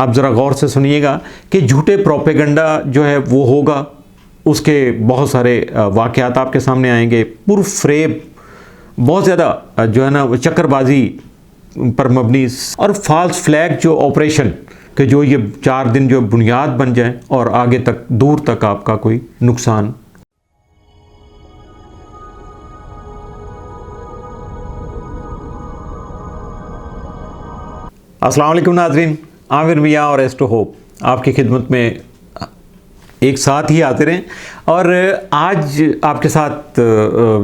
آپ ذرا غور سے سنیے گا کہ جھوٹے پروپیگنڈا جو ہے وہ ہوگا، اس کے بہت سارے واقعات آپ کے سامنے آئیں گے، پر فریب، بہت زیادہ جو ہے نا چکر بازی پر مبنی، اور فالس فلیگ جو آپریشن کہ جو یہ 4 دن جو بنیاد بن جائیں اور آگے تک دور تک آپ کا کوئی نقصان۔ السلام علیکم ناظرین، عامر میاں اور ایسٹرو ہوپ آپ کی خدمت میں ایک ساتھ ہی آتے رہیں، اور آج آپ کے ساتھ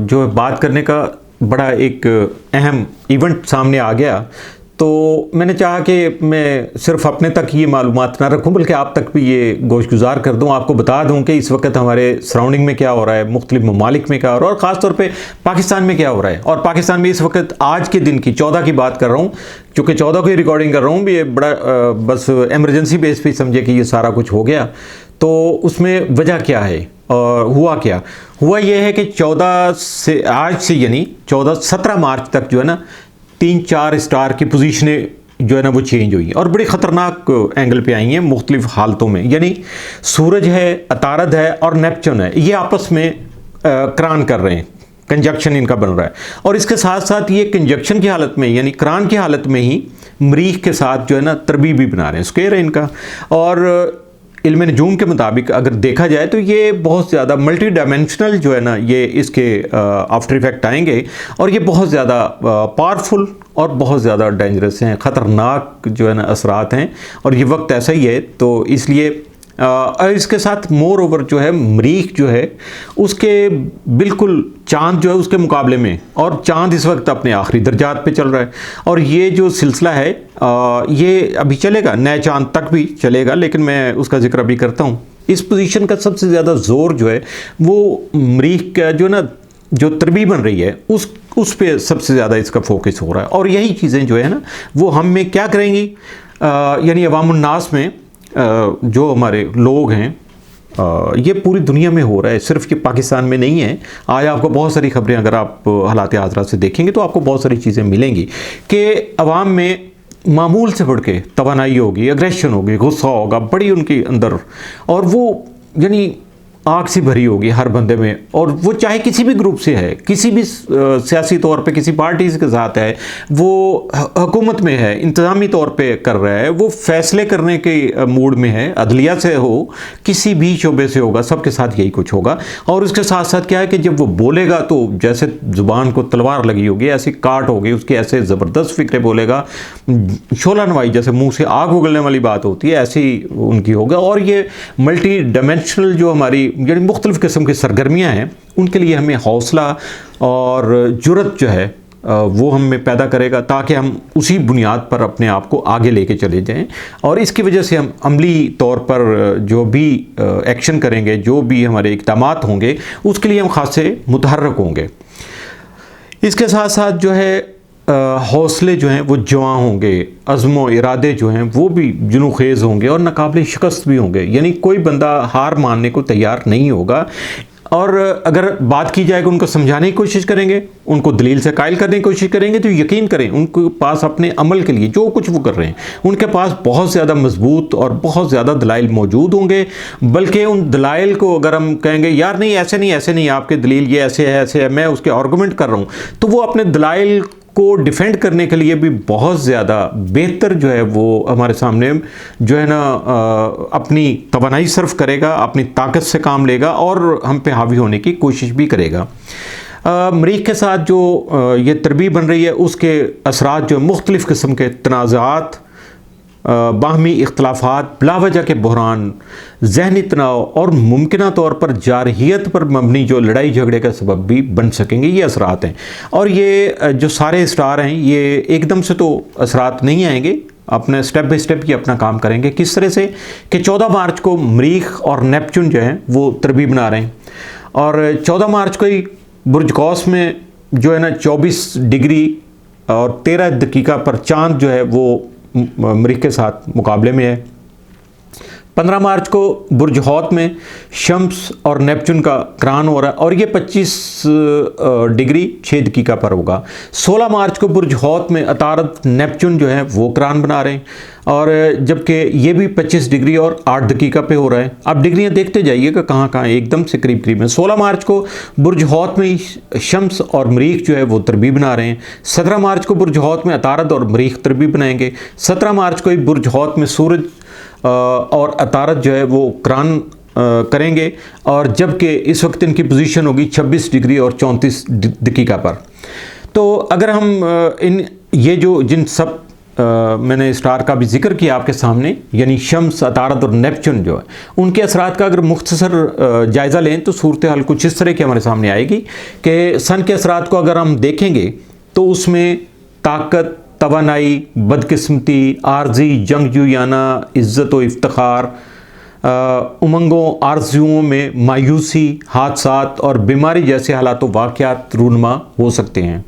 جو بات کرنے کا بڑا ایک اہم ایونٹ سامنے آ گیا، تو میں نے چاہا کہ میں صرف اپنے تک یہ معلومات نہ رکھوں بلکہ آپ تک بھی یہ گوش گزار کر دوں، آپ کو بتا دوں کہ اس وقت ہمارے سراؤنڈنگ میں کیا ہو رہا ہے، مختلف ممالک میں کیا ہو رہا ہے، اور خاص طور پہ پاکستان میں کیا ہو رہا ہے۔ اور پاکستان میں اس وقت آج کے دن کی 14 کی بات کر رہا ہوں، چونکہ 14 کو ہی ریکارڈنگ کر رہا ہوں، یہ بڑا بس ایمرجنسی بیس پہ سمجھے کہ یہ سارا کچھ ہو گیا۔ تو اس میں وجہ کیا ہے اور ہوا یہ ہے کہ 14 سے آج سے یعنی 17 مارچ تک جو ہے نا 3-4 اسٹار کی پوزیشنیں جو ہے نا وہ چینج ہوئی اور بڑی خطرناک اینگل پہ آئی ہیں مختلف حالتوں میں، یعنی سورج ہے، عطارد ہے اور نیپچون ہے، یہ آپس میں کران کر رہے ہیں، کنجکشن ان کا بن رہا ہے، اور اس کے ساتھ ساتھ یہ کنجکشن کی حالت میں یعنی کران کی حالت میں ہی مریخ کے ساتھ جو ہے نا تربیبی بنا رہے ہیں، اسکوئر ہے ان کا۔ اور علم نجوم کے مطابق اگر دیکھا جائے تو یہ بہت زیادہ ملٹی ڈائمینشنل جو ہے نا یہ اس کے آفٹر ایفیکٹ آئیں گے، اور یہ بہت زیادہ پاورفل اور بہت زیادہ ڈینجرس ہیں، خطرناک جو ہے نا اثرات ہیں، اور یہ وقت ایسا ہی ہے۔ تو اس لیے اس کے ساتھ مور اوور جو ہے مریخ جو ہے اس کے بالکل چاند جو ہے اس کے مقابلے میں، اور چاند اس وقت اپنے آخری درجات پہ چل رہا ہے، اور یہ جو سلسلہ ہے یہ ابھی چلے گا، نئے چاند تک بھی چلے گا، لیکن میں اس کا ذکر ابھی کرتا ہوں۔ اس پوزیشن کا سب سے زیادہ زور جو ہے وہ مریخ کا جو نا جو تربیب بن رہی ہے اس پہ سب سے زیادہ اس کا فوکس ہو رہا ہے، اور یہی چیزیں جو ہے نا وہ ہم میں کیا کریں گی، یعنی عوام الناس میں جو ہمارے لوگ ہیں، یہ پوری دنیا میں ہو رہا ہے، صرف یہ پاکستان میں نہیں ہے۔ آج آپ کو بہت ساری خبریں اگر آپ حالات حاضرہ سے دیکھیں گے تو آپ کو بہت ساری چیزیں ملیں گی کہ عوام میں معمول سے بڑھ کے توانائی ہوگی، اگریشن ہوگی، غصہ ہوگا بڑی ان کے اندر، اور وہ یعنی آگ سے بھری ہوگی ہر بندے میں، اور وہ چاہے کسی بھی گروپ سے ہے، کسی بھی سیاسی طور پہ کسی پارٹی کے ساتھ ہے، وہ حکومت میں ہے، انتظامی طور پہ کر رہا ہے، وہ فیصلے کرنے کے موڈ میں ہے، عدلیہ سے ہو، کسی بھی شعبے سے ہوگا، سب کے ساتھ یہی کچھ ہوگا۔ اور اس کے ساتھ ساتھ کیا ہے کہ جب وہ بولے گا تو جیسے زبان کو تلوار لگی ہوگی، ایسی کاٹ ہوگی اس کے، ایسے زبردست فکرے بولے گا، شعلہ نوائی جیسے منہ سے آگ اگلنے والی بات ہوتی ہے ایسی ان کی ہوگا۔ اور یہ ملٹی ڈائمینشنل جو ہماری یعنی مختلف قسم کی سرگرمیاں ہیں، ان کے لیے ہمیں حوصلہ اور جرت جو ہے وہ ہم میں پیدا کرے گا، تاکہ ہم اسی بنیاد پر اپنے آپ کو آگے لے کے چلے جائیں، اور اس کی وجہ سے ہم عملی طور پر جو بھی ایکشن کریں گے، جو بھی ہمارے اقدامات ہوں گے، اس کے لیے ہم خاصے متحرک ہوں گے۔ اس کے ساتھ ساتھ جو ہے حوصلے جو ہیں وہ جواں ہوں گے، عزم و ارادے جو ہیں وہ بھی جنو خیز ہوں گے، اور ناقابل شکست بھی ہوں گے، یعنی کوئی بندہ ہار ماننے کو تیار نہیں ہوگا۔ اور اگر بات کی جائے کہ ان کو سمجھانے کی کوشش کریں گے، ان کو دلیل سے قائل کرنے کی کوشش کریں گے، تو یقین کریں ان کے پاس اپنے عمل کے لیے جو کچھ وہ کر رہے ہیں ان کے پاس بہت زیادہ مضبوط اور بہت زیادہ دلائل موجود ہوں گے۔ بلکہ ان دلائل کو اگر ہم کہیں گے یار نہیں ایسے نہیں آپ کے دلیل یہ ایسے ہے، میں اس کے آرگومنٹ کر رہا ہوں، تو وہ اپنے دلائل کو ڈیفینڈ کرنے کے لیے بھی بہت زیادہ بہتر جو ہے وہ ہمارے سامنے جو ہے نا اپنی توانائی صرف کرے گا، اپنی طاقت سے کام لے گا، اور ہم پہ حاوی ہونے کی کوشش بھی کرے گا۔ مریخ کے ساتھ جو یہ تربیب بن رہی ہے اس کے اثرات جو مختلف قسم کے تنازعات، باہمی اختلافات، بلا وجہ کے بحران، ذہنی تناؤ، اور ممکنہ طور پر جارحیت پر مبنی جو لڑائی جھگڑے کا سبب بھی بن سکیں گے، یہ اثرات ہیں۔ اور یہ جو سارے اسٹار ہیں یہ ایک دم سے تو اثرات نہیں آئیں گے، اپنے سٹیپ بائی سٹیپ یہ اپنا کام کریں گے۔ کس طرح سے کہ 14 مارچ کو مریخ اور نیپچون جو ہیں وہ تربیب بنا رہے ہیں، اور 14 مارچ کو ہی برج قوس میں جو ہے نا 24 ڈگری اور 13 دقیقہ پر چاند جو ہے وہ مریخ کے ساتھ مقابلے میں ہے۔ 15 مارچ کو برج حوت میں شمس اور نیپچون کا کران ہو رہا ہے، اور یہ 25 ڈگری 6 دقیقہ پر ہوگا۔ 16 مارچ کو برج حوت میں عطارد نیپچون جو ہے وہ کران بنا رہے ہیں، اور جبکہ یہ بھی 25 ڈگری اور 8 دقیقہ پہ ہو رہا ہے. آپ ڈگریاں دیکھتے جائیے کہ کہاں کہاں ایک دم سے قریب قریب ہیں. 16 مارچ کو برج حوت میں شمس اور مریخ جو ہے وہ تربیع بنا رہے ہیں. 17 مارچ کو برج حوت میں عطارد اور مریخ تربیع بنائیں گے. 17 مارچ کو برج حوت میں سورج اور عطارد جو ہے وہ قران کریں گے، اور جبکہ اس وقت ان کی پوزیشن ہوگی 26 ڈگری اور 34 دقیقہ پر. تو اگر ہم یہ جو جن سب میں نے اسٹار کا بھی ذکر کیا آپ کے سامنے، یعنی شمس، عطارد اور نیپچون جو ہے، ان کے اثرات کا اگر مختصر جائزہ لیں تو صورتحال کچھ اس طرح کی ہمارے سامنے آئے گی کہ سن کے اثرات کو اگر ہم دیکھیں گے تو اس میں طاقت، توانائی، بدقسمتی، عارضی، جنگجویانہ، عزت و افتخار، امنگوں، آرزوؤں میں مایوسی، حادثات اور بیماری جیسے حالات و واقعات رونما ہو سکتے ہیں.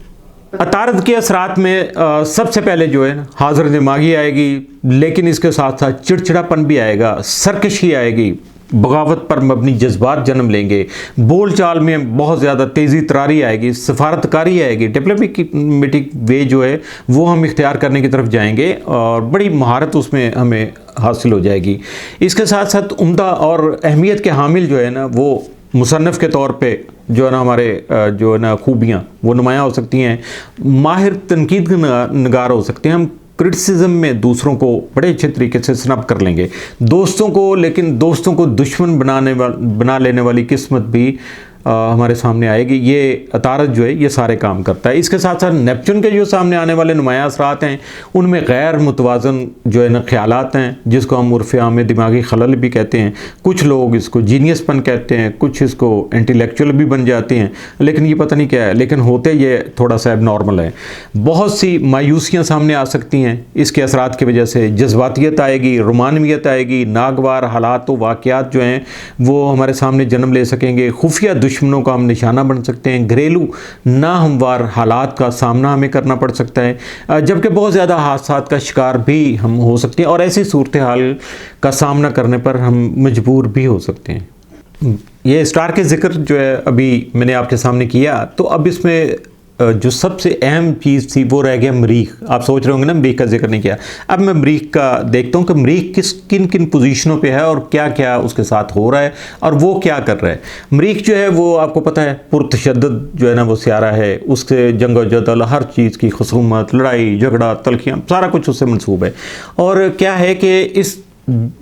عطارد کے اثرات میں سب سے پہلے جو ہے حاضر دماغی آئے گی، لیکن اس کے ساتھ ساتھ چڑچڑاپن بھی آئے گا، سرکشی آئے گی، بغاوت پر مبنی جذبات جنم لیں گے، بول چال میں بہت زیادہ تیزی تراری آئے گی، سفارتکاری آئے گی، ڈپلومیٹک وے جو ہے وہ ہم اختیار کرنے کی طرف جائیں گے اور بڑی مہارت اس میں ہمیں حاصل ہو جائے گی. اس کے ساتھ ساتھ عمدہ اور اہمیت کے حامل جو ہے نا وہ مصنف کے طور پہ جو ہے نا ہمارے جو ہے نا خوبیاں وہ نمایاں ہو سکتی ہیں. ماہر تنقید نگار ہو سکتے ہیں. ہم کرٹیسزم میں دوسروں کو بڑے اچھے طریقے سے سنب کر لیں گے، دوستوں کو، لیکن دوستوں کو دشمن بنا لینے والی قسمت بھی ہمارے سامنے آئے گی. یہ عطارد جو ہے یہ سارے کام کرتا ہے. اس کے ساتھ ساتھ نیپچون کے جو سامنے آنے والے نمایاں اثرات ہیں ان میں غیر متوازن جو ہے نا خیالات ہیں، جس کو ہم عرف عام میں دماغی خلل بھی کہتے ہیں. کچھ لوگ اس کو جینیس پن کہتے ہیں، کچھ اس کو انٹیلیکچوئل بھی بن جاتے ہیں، لیکن یہ پتہ نہیں کیا ہے، لیکن ہوتے یہ تھوڑا سا اب نارمل ہے. بہت سی مایوسیاں سامنے آ سکتی ہیں اس کے اثرات کی وجہ سے. جذباتیت آئے گی، رومانویت آئے گی، ناگوار حالات و واقعات جو ہیں وہ ہمارے سامنے جنم لے سکیں گے. خفیہ دشمنوں کا ہم نشانہ بن سکتے ہیں. گھریلو ناہموار حالات کا سامنا ہمیں کرنا پڑ سکتا ہے، جبکہ بہت زیادہ حادثات کا شکار بھی ہم ہو سکتے ہیں، اور ایسی صورتحال کا سامنا کرنے پر ہم مجبور بھی ہو سکتے ہیں. یہ اسٹار کے ذکر جو ہے ابھی میں نے آپ کے سامنے کیا، تو اب اس میں جو سب سے اہم چیز تھی وہ رہ گیا مریخ. آپ سوچ رہے ہوں گے نا مریخ کا ذکر نہیں کیا. اب میں مریخ کا دیکھتا ہوں کہ مریخ کن کن پوزیشنوں پہ ہے اور کیا کیا اس کے ساتھ ہو رہا ہے اور وہ کیا کر رہا ہے. مریخ جو ہے وہ آپ کو پتہ ہے پرتشدد جو ہے نا وہ سیارہ ہے. اس کے جنگ و جدل، ہر چیز کی خصومت، لڑائی جھگڑا، تلخیاں، سارا کچھ اس سے منسوب ہے. اور کیا ہے کہ اس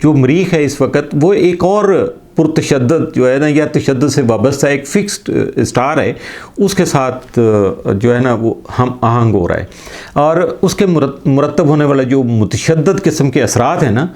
جو مریخ ہے اس وقت وہ ایک اور پرتشدد جو ہے نا یا تشدد سے وابستہ ایک فکسڈ اسٹار ہے، اس کے ساتھ جو ہے نا وہ ہم آہنگ ہو رہا ہے. اور اس کے مرتب ہونے والا جو متشدد قسم کے اثرات ہیں نا،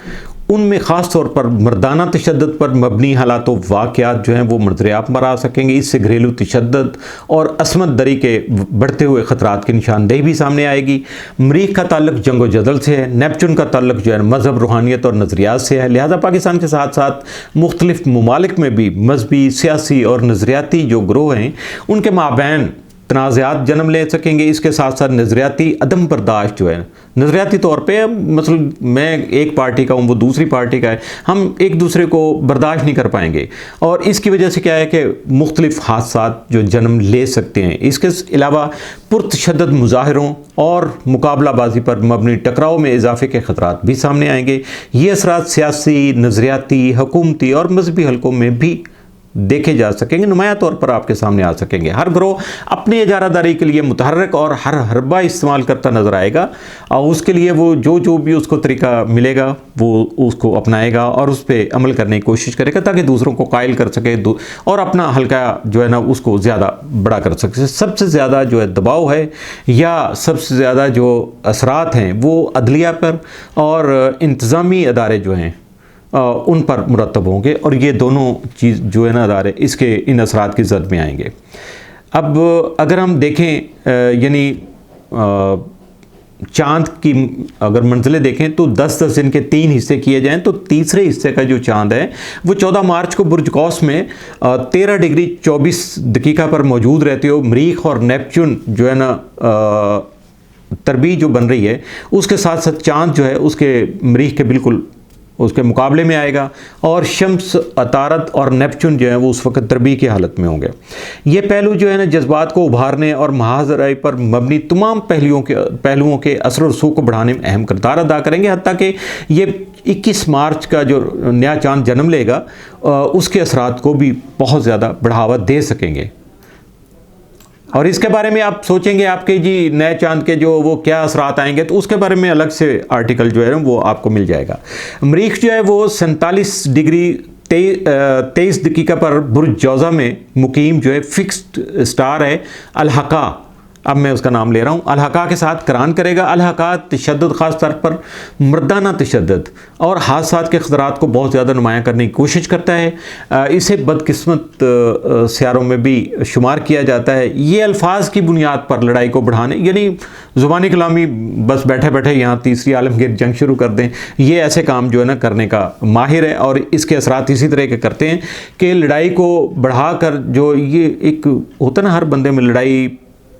ان میں خاص طور پر مردانہ تشدد پر مبنی حالات و واقعات جو ہیں وہ منظر پر آ سکیں گے. اس سے گھریلو تشدد اور عصمت دری کے بڑھتے ہوئے خطرات کی نشاندہی بھی سامنے آئے گی. مریخ کا تعلق جنگ و جدل سے ہے. نیپچون کا تعلق جو ہے مذہب، روحانیت اور نظریات سے ہے. لہذا پاکستان کے ساتھ ساتھ مختلف ممالک میں بھی مذہبی، سیاسی اور نظریاتی جو گروہ ہیں ان کے مابین تنازعات جنم لے سکیں گے. اس کے ساتھ ساتھ نظریاتی عدم برداشت جو ہے، نظریاتی طور پہ مثلا میں ایک پارٹی کا ہوں، وہ دوسری پارٹی کا ہے، ہم ایک دوسرے کو برداشت نہیں کر پائیں گے، اور اس کی وجہ سے کیا ہے کہ مختلف حادثات جو جنم لے سکتے ہیں. اس کے علاوہ پرتشدد مظاہروں اور مقابلہ بازی پر مبنی ٹکراؤ میں اضافے کے خطرات بھی سامنے آئیں گے. یہ اثرات سیاسی، نظریاتی، حکومتی اور مذہبی حلقوں میں بھی دیکھے جا سکیں گے، نمایاں طور پر آپ کے سامنے آ سکیں گے. ہر گروہ اپنی اجارہ داری کے لیے متحرک اور ہر حربہ استعمال کرتا نظر آئے گا، اور اس کے لیے وہ جو بھی اس کو طریقہ ملے گا وہ اس کو اپنائے گا اور اس پہ عمل کرنے کی کوشش کرے گا تاکہ دوسروں کو قائل کر سکے اور اپنا حلقہ جو ہے نا اس کو زیادہ بڑا کر سکے. سب سے زیادہ جو ہے دباؤ ہے یا سب سے زیادہ جو اثرات ہیں وہ عدلیہ پر اور انتظامی ادارے جو ہیں ان پر مرتب ہوں گے، اور یہ دونوں چیز جو ہے نا ادارے اس کے ان اثرات کی زد میں آئیں گے. اب اگر ہم دیکھیں یعنی چاند کی اگر منزلیں دیکھیں تو 10-10 دن کے 3 حصے کیے جائیں تو تیسرے حصے کا جو چاند ہے وہ 14 مارچ کو برج قوس میں 13 ڈگری 24 دقیقہ پر موجود رہتے ہو. مریخ اور نیپچون جو ہے نا تربیع جو بن رہی ہے اس کے ساتھ ساتھ چاند جو ہے اس کے مریخ کے بالکل اس کے مقابلے میں آئے گا، اور شمس، عطارد اور نیپچون جو ہیں وہ اس وقت تربیت کی حالت میں ہوں گے۔ یہ پہلو جو ہے نا جذبات کو ابھارنے اور محاذ رائے پر مبنی تمام پہلوؤں کے اثر و رسوخ کو بڑھانے میں اہم کردار ادا کریں گے، حتیٰ کہ یہ 21 مارچ کا جو نیا چاند جنم لے گا اس کے اثرات کو بھی بہت زیادہ بڑھاوا دے سکیں گے۔ اور اس کے بارے میں آپ سوچیں گے آپ کے جی نئے چاند کے جو وہ کیا اثرات آئیں گے، تو اس کے بارے میں الگ سے آرٹیکل جو ہے نا وہ آپ کو مل جائے گا۔ مریخ جو ہے وہ 47 ڈگری 23 دقیقہ پر برج جوزہ میں مقیم جو ہے فکسڈ اسٹار ہے الحاقہ، اب میں اس کا نام لے رہا ہوں، الحاقہ کے ساتھ قران کرے گا۔ الحاقہ تشدد، خاص طور پر مردانہ تشدد اور حادثات کے خطرات کو بہت زیادہ نمایاں کرنے کی کوشش کرتا ہے۔ اسے بدقسمت سیاروں میں بھی شمار کیا جاتا ہے۔ یہ الفاظ کی بنیاد پر لڑائی کو بڑھانے، یعنی زبانی کلامی بس بیٹھے بیٹھے یہاں تیسری عالمگیر جنگ شروع کر دیں، یہ ایسے کام جو ہے نا کرنے کا ماہر ہے، اور اس کے اثرات اسی طرح کے کرتے ہیں کہ لڑائی کو بڑھا کر، جو یہ ایک ہوتا ہے نا ہر بندے میں لڑائی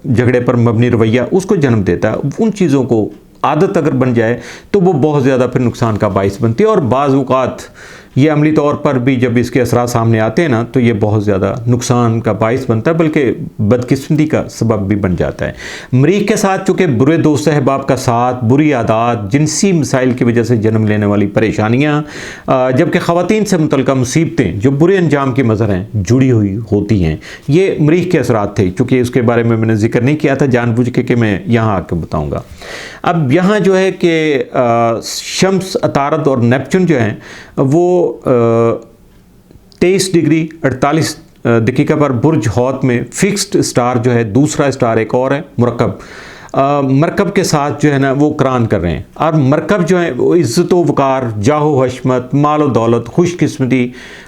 جھگڑے پر مبنی رویہ، اس کو جنم دیتا ہے۔ ان چیزوں کو عادت اگر بن جائے تو وہ بہت زیادہ پھر نقصان کا باعث بنتی ہے، اور بعض اوقات یہ عملی طور پر بھی جب اس کے اثرات سامنے آتے ہیں نا تو یہ بہت زیادہ نقصان کا باعث بنتا ہے، بلکہ بدقسمتی کا سبب بھی بن جاتا ہے۔ مریخ کے ساتھ چونکہ برے دوست احباب کا ساتھ، بری عادات، جنسی مسائل کی وجہ سے جنم لینے والی پریشانیاں، جبکہ خواتین سے متعلقہ مصیبتیں جو برے انجام کی مظہر ہیں جڑی ہوئی ہوتی ہیں، یہ مریخ کے اثرات تھے۔ چونکہ اس کے بارے میں نے ذکر نہیں کیا تھا جان بوجھ کے کہ میں یہاں آ کے بتاؤں گا۔ اب یہاں جو ہے کہ شمس، عطارد اور نیپچون جو ہیں وہ 23 ڈگری 48 دقیقہ پر برج حوت میں فکسڈ اسٹار جو ہے، دوسرا اسٹار ایک اور ہے مرکب، مرکب کے ساتھ جو ہے نا وہ قران کر رہے ہیں۔ اور مرکب جو ہے وہ عزت و وقار، جاہ و حشمت، مال و دولت، خوش قسمتی،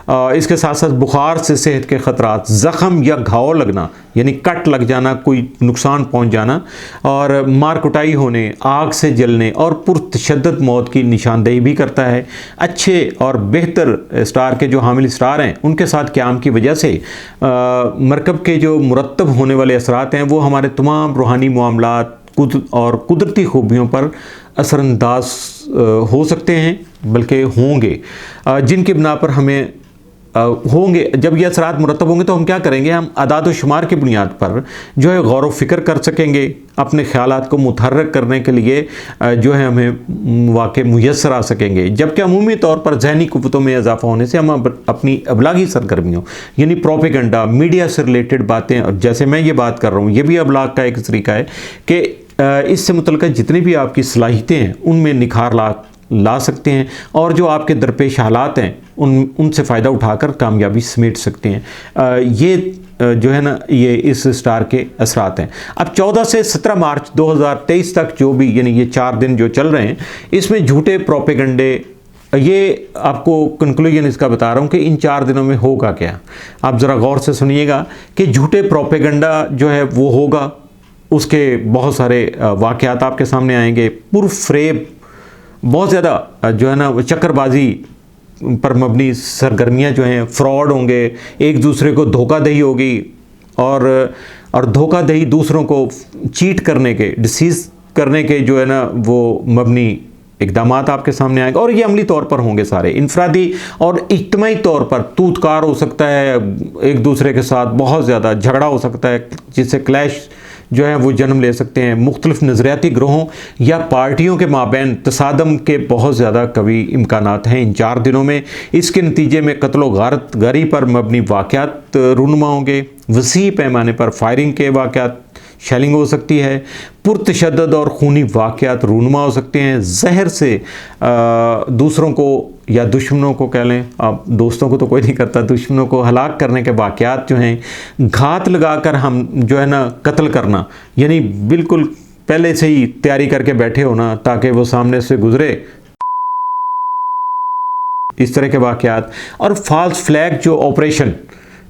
اس کے ساتھ ساتھ بخار سے صحت کے خطرات، زخم یا گھاؤ لگنا یعنی کٹ لگ جانا، کوئی نقصان پہنچ جانا، اور مار کٹائی ہونے، آگ سے جلنے اور پرتشدد موت کی نشاندہی بھی کرتا ہے۔ اچھے اور بہتر اسٹار کے جو حامل اسٹار ہیں ان کے ساتھ قیام کی وجہ سے مرکب کے جو مرتب ہونے والے اثرات ہیں وہ ہمارے تمام روحانی معاملات اور قدرتی خوبیوں پر اثر انداز ہو سکتے ہیں، بلکہ ہوں گے، جن کی بنا پر ہمیں ہوں گے۔ جب یہ اثرات مرتب ہوں گے تو ہم کیا کریں گے؟ ہم اعداد و شمار کی بنیاد پر جو ہے غور و فکر کر سکیں گے، اپنے خیالات کو متحرک کرنے کے لیے جو ہے ہمیں واقع میسر آ سکیں گے، جبکہ عمومی طور پر ذہنی قوتوں میں اضافہ ہونے سے ہم اپنی ابلاغی سرگرمیوں یعنی پروپیگنڈا، میڈیا سے ریلیٹڈ باتیں، اور جیسے میں یہ بات کر رہا ہوں یہ بھی ابلاغ کا ایک طریقہ ہے کہ اس سے متعلقہ جتنی بھی آپ کی صلاحیتیں ہیں ان میں نکھار لا سکتے ہیں، اور جو آپ کے درپیش حالات ہیں ان سے فائدہ اٹھا کر کامیابی سمیٹ سکتے ہیں۔ یہ جو ہے نا یہ اس اسٹار کے اثرات ہیں۔ اب 14 سے 17 مارچ 2023 تک جو بھی یعنی یہ 4 دن جو چل رہے ہیں، اس میں جھوٹے پروپیگنڈے، یہ آپ کو کنکلوژن اس کا بتا رہا ہوں کہ ان 4 دنوں میں ہوگا کیا۔ آپ ذرا غور سے سنیے گا کہ جھوٹے پروپیگنڈا جو ہے وہ ہوگا، اس کے بہت سارے واقعات آپ کے سامنے آئیں گے، پرفریب، بہت زیادہ جو ہے نا چکر بازی پر مبنی سرگرمیاں جو ہیں، فراڈ ہوں گے، ایک دوسرے کو دھوکہ دہی ہوگی، اور دھوکہ دہی دوسروں کو چیٹ کرنے کے، ڈسیز کرنے کے جو ہے نا وہ مبنی اقدامات آپ کے سامنے آئیں گے، اور یہ عملی طور پر ہوں گے سارے، انفرادی اور اجتماعی طور پر توت کار ہو سکتا ہے، ایک دوسرے کے ساتھ بہت زیادہ جھگڑا ہو سکتا ہے جس سے کلیش جو ہے وہ جنم لے سکتے ہیں، مختلف نظریاتی گروہوں یا پارٹیوں کے مابین تصادم کے بہت زیادہ قوی امکانات ہیں ان 4 دنوں میں۔ اس کے نتیجے میں قتل و غارت گری پر مبنی واقعات رونما ہوں گے، وسیع پیمانے پر فائرنگ کے واقعات، شیلنگ ہو سکتی ہے، پرتشدد اور خونی واقعات رونما ہو سکتے ہیں، زہر سے دوسروں کو یا دشمنوں کو کہہ لیں، آپ دوستوں کو تو کوئی نہیں کرتا، دشمنوں کو ہلاک کرنے کے واقعات جو ہیں، گھات لگا کر ہم جو ہے نا قتل کرنا، یعنی بالکل پہلے سے ہی تیاری کر کے بیٹھے ہونا تاکہ وہ سامنے سے گزرے، اس طرح کے واقعات، اور فالس فلیگ جو آپریشن،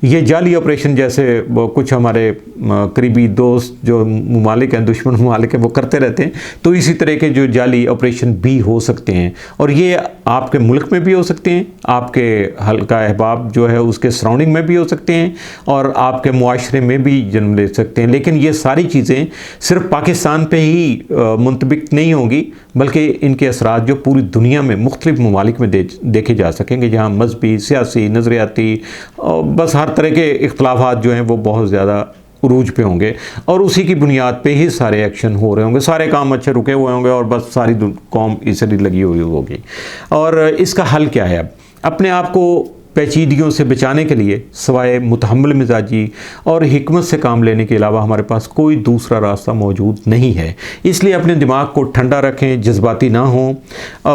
یہ جعلی آپریشن جیسے کچھ ہمارے قریبی دوست جو ممالک ہیں، دشمن ممالک ہیں، وہ کرتے رہتے ہیں، تو اسی طرح کے جو جعلی آپریشن بھی ہو سکتے ہیں، اور یہ آپ کے ملک میں بھی ہو سکتے ہیں، آپ کے حلقہ احباب جو ہے اس کے سراؤنڈنگ میں بھی ہو سکتے ہیں، اور آپ کے معاشرے میں بھی جنم لے سکتے ہیں، لیکن یہ ساری چیزیں صرف پاکستان پہ ہی منطبق نہیں ہوں گی، بلکہ ان کے اثرات جو پوری دنیا میں مختلف ممالک میں دیکھے جا سکیں گے، جہاں مذہبی، سیاسی، نظریاتی، بس ہر طرح کے اختلافات جو ہیں وہ بہت زیادہ عروج پہ ہوں گے، اور اسی کی بنیاد پہ ہی سارے ایکشن ہو رہے ہوں گے، سارے کام اچھے رکے ہوئے ہوں گے، اور بس ساری قوم اس سے لگی ہوئی ہوگی۔ اور اس کا حل کیا ہے؟ اب اپنے آپ کو پیچیدگیوں سے بچانے کے لیے سوائے متحمل مزاجی اور حکمت سے کام لینے کے علاوہ ہمارے پاس کوئی دوسرا راستہ موجود نہیں ہے۔ اس لیے اپنے دماغ کو ٹھنڈا رکھیں، جذباتی نہ ہوں،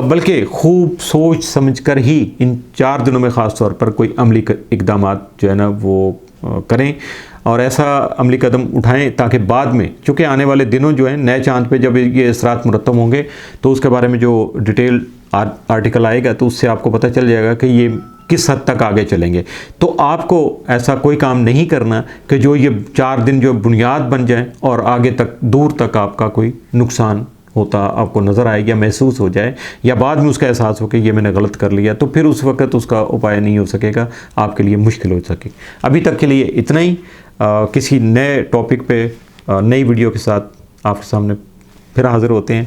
بلکہ خوب سوچ سمجھ کر ہی ان 4 دنوں میں خاص طور پر کوئی عملی اقدامات جو ہے نا وہ کریں، اور ایسا عملی قدم اٹھائیں تاکہ بعد میں، چونکہ آنے والے دنوں جو ہیں نئے چاند پہ جب یہ اثرات مرتب ہوں گے تو اس کے بارے میں جو ڈیٹیل آرٹیکل آئے گا تو اس سے آپ کو پتہ چل جائے گا کہ یہ کس حد تک آگے چلیں گے۔ تو آپ کو ایسا کوئی کام نہیں کرنا کہ جو یہ 4 دن جو بنیاد بن جائیں اور آگے تک دور تک آپ کا کوئی نقصان ہوتا آپ کو نظر آئے یا محسوس ہو جائے، یا بعد میں اس کا احساس ہو کہ یہ میں نے غلط کر لیا، تو پھر اس وقت اس کا اپائے نہیں ہو سکے گا، آپ کے لیے مشکل ہو سکے۔ ابھی تک کے لیے اتنا ہی۔ کسی نئے ٹاپک پہ نئی ویڈیو کے ساتھ آپ کے سامنے پھر حاضر ہوتے ہیں،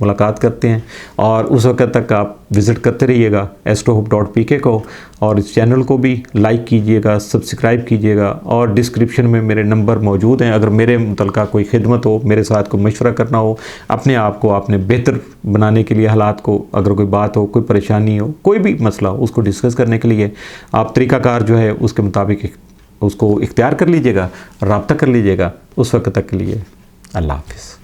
ملاقات کرتے ہیں، اور اس وقت تک آپ وزٹ کرتے رہیے گا astrohope.pk کو، اور اس چینل کو بھی لائک کیجئے گا، سبسکرائب کیجئے گا، اور ڈسکرپشن میں میرے نمبر موجود ہیں۔ اگر میرے متعلقہ کوئی خدمت ہو، میرے ساتھ کوئی مشورہ کرنا ہو، اپنے آپ کو آپ نے بہتر بنانے کے لیے، حالات کو اگر کوئی بات ہو، کوئی پریشانی ہو، کوئی بھی مسئلہ ہو، اس کو ڈسکس کرنے کے لیے آپ طریقہ کار جو ہے اس کے مطابق اس کو اختیار کر لیجئے گا، رابطہ کر لیجئے گا۔ اس وقت تک کے لیے اللہ حافظ۔